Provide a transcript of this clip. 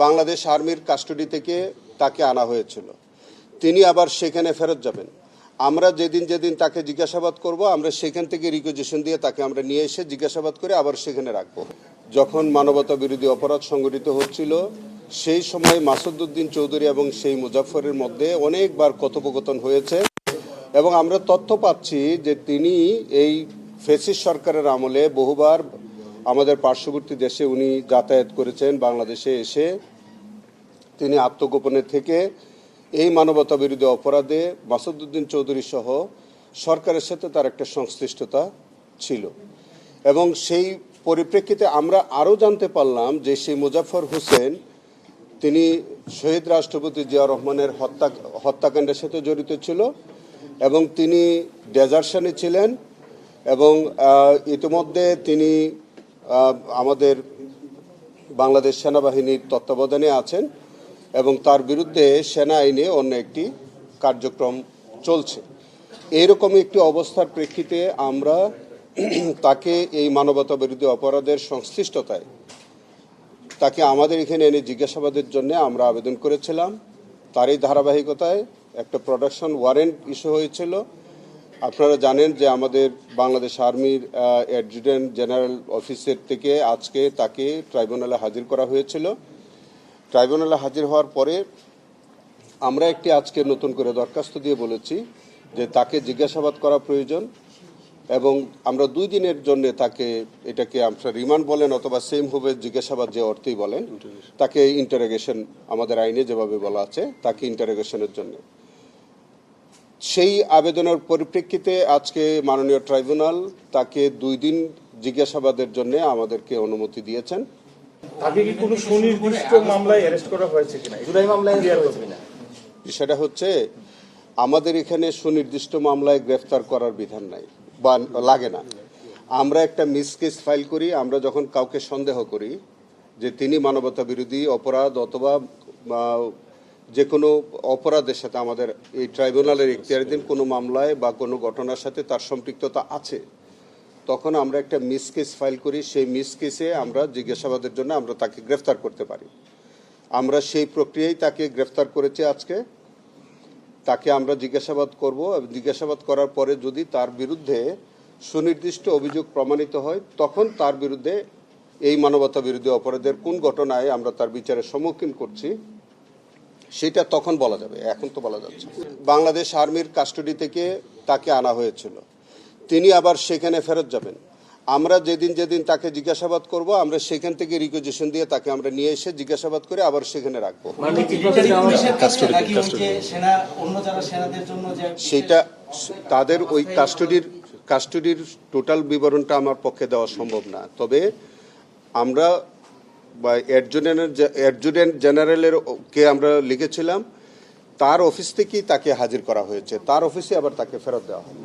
বাংলাদেশ আর্মির কাস্টডি থেকে তাকে আনা হয়েছিল। তিনি আবার সেখানে ফেরত যাবেন। আমরা যেদিন তাকে জিজ্ঞাসাবাদ করব, আমরা সেখান থেকে রিকুইজিশন দিয়ে তাকে আমরা নিয়ে এসে জিজ্ঞাসাবাদ করে আবার সেখানে রাখবো। যখন মানবতা বিরোধী অপরাধ সংগঠিত হচ্ছিল, সেই সময় মাসুদউদ্দিন চৌধুরী এবং সেই মুজাফফরের মধ্যে অনেকবার কথোপকথন হয়েছে এবং আমরা তথ্য পাচ্ছি যে তিনি এই ফ্যাসিস্ট সরকারের আমলে বহুবার আমাদের পার্শ্ববর্তী দেশে উনি যাতায়াত করেছেন। বাংলাদেশে এসে তিনি আত্মগোপনে থেকে এই মানবতা বিরোধী অপরাধে মাসুদউদ্দিন চৌধুরী সহ সরকারের সাথে তার একটা সংশ্লিষ্টতা ছিল এবং সেই পরিপ্রেক্ষিতে আমরা আরও জানতে পারলাম যে সেই মুজাফফর হোসেন তিনি শহীদ রাষ্ট্রপতি জিয়া রহমানের হত্যাকাণ্ডের সাথে জড়িত ছিল এবং তিনি ডেজার্শনে ছিলেন এবং ইতিমধ্যে তিনি আমাদের বাংলাদেশ সেনাবাহিনীর তত্ত্বাবধানে আছেন এবং তার বিরুদ্ধে সেনা আইনে অন্য একটি কার্যক্রম চলছে। এইরকম একটি অবস্থার প্রেক্ষিতে আমরা তাকে এই মানবতা বিরোধী অপরাধের সংশ্লিষ্টতায় তাকে আমাদের এখানে এনে জিজ্ঞাসাবাদের জন্য আমরা আবেদন করেছিলাম। তারই ধারাবাহিকতায় একটা প্রোডাকশন ওয়ারেন্ট ইস্যু হয়েছিল। আপনারা জানেন যে আমাদের বাংলাদেশ আর্মির অ্যাডজুটেন্ট জেনারেল অফিসের থেকে আজকে তাকে ট্রাইব্যুনালে হাজির করা হয়েছিল। ট্রাইব্যুনালে হাজির হওয়ার পরে আমরা একটি আজকে নতুন করে দরখাস্ত দিয়ে বলেছি যে তাকে জিজ্ঞাসাবাদ করা প্রয়োজন এবং আমরা 2 দিনের জন্য তাকে, এটাকে আমরা রিমান্ড বলেন অথবা সেম হবে জিজ্ঞাসাবাদ যে অর্থেই বলেন, তাকে ইন্টারোগেশন আমাদের আইনে যেভাবে বলা আছে তাকে ইন্টারোগেশনের জন্য সেই আবেদনের পরিপ্রেক্ষিতে আজকে মাননীয় ট্রাইব্যুনাল তাকে 2 দিন জিজ্ঞাসাবাদের জন্য আমাদেরকে অনুমতি দিয়েছেন। তাকে কি কোনো সুনির্দিষ্ট মামলায় অ্যারেস্ট করা হয়েছে কিনা, জুলাই মামলায় কিনা? সেটা হচ্ছে আমাদের এখানে সুনির্দিষ্ট মামলায় গ্রেফতার করার বিধান নাই বা লাগে না। আমরা একটা মিস কেস ফাইল করি। আমরা যখন কাউকে সন্দেহ করি যে তিনি মানবতা বিরোধী অপরাধ অথবা যে কোনো অপরাধের সাথে আমাদের এই ট্রাইব্যুনালের এখতিয়ারাধীন কোনো মামলায় বা কোনো ঘটনার সাথে তার সম্পৃক্ততা আছে, তখন আমরা একটা মিস কেস ফাইল করি। সেই মিস কেসে আমরা জিজ্ঞাসাবাদের জন্য আমরা তাকে গ্রেফতার করতে পারি। আমরা সেই প্রক্রিয়ায় তাকে গ্রেফতার করেছি। আজকে তাকে আমরা জিজ্ঞাসাবাদ করব। জিজ্ঞাসাবাদ করার পরে যদি তার বিরুদ্ধে সুনির্দিষ্ট অভিযোগ প্রমাণিত হয়, তখন তার বিরুদ্ধে এই মানবতা বিরোধী অপরাধের কোন ঘটনায় আমরা তার বিচারের সম্মুখীন করছি সেটা তখন বলা যাবে, এখন তো বলা যাচ্ছে। বাংলাদেশ আর্মির কাস্টডি থেকে তাকে আনা হয়েছিল। তিনি আবার সেখানে ফেরত যাবেন। আমরা যেদিন তাকে জিজ্ঞাসাবাদ করব, আমরা সেখান থেকে রিকুইজিশন দিয়ে তাকে আমরা নিয়ে এসে জিজ্ঞাসাবাদ করে আবার সেখানে রাখবো। সেটা তাদের ওই কাস্টডির টোটাল বিবরণটা আমার পক্ষে দেওয়া সম্ভব না। তবে আমরা অ্যাডজুটেন্ট জেনারেলের কে আমরা লিখেছিলাম, তার অফিস থেকেই তাকে হাজির করা হয়েছে, তার অফিসে আবার তাকে ফেরত দেওয়া হয়।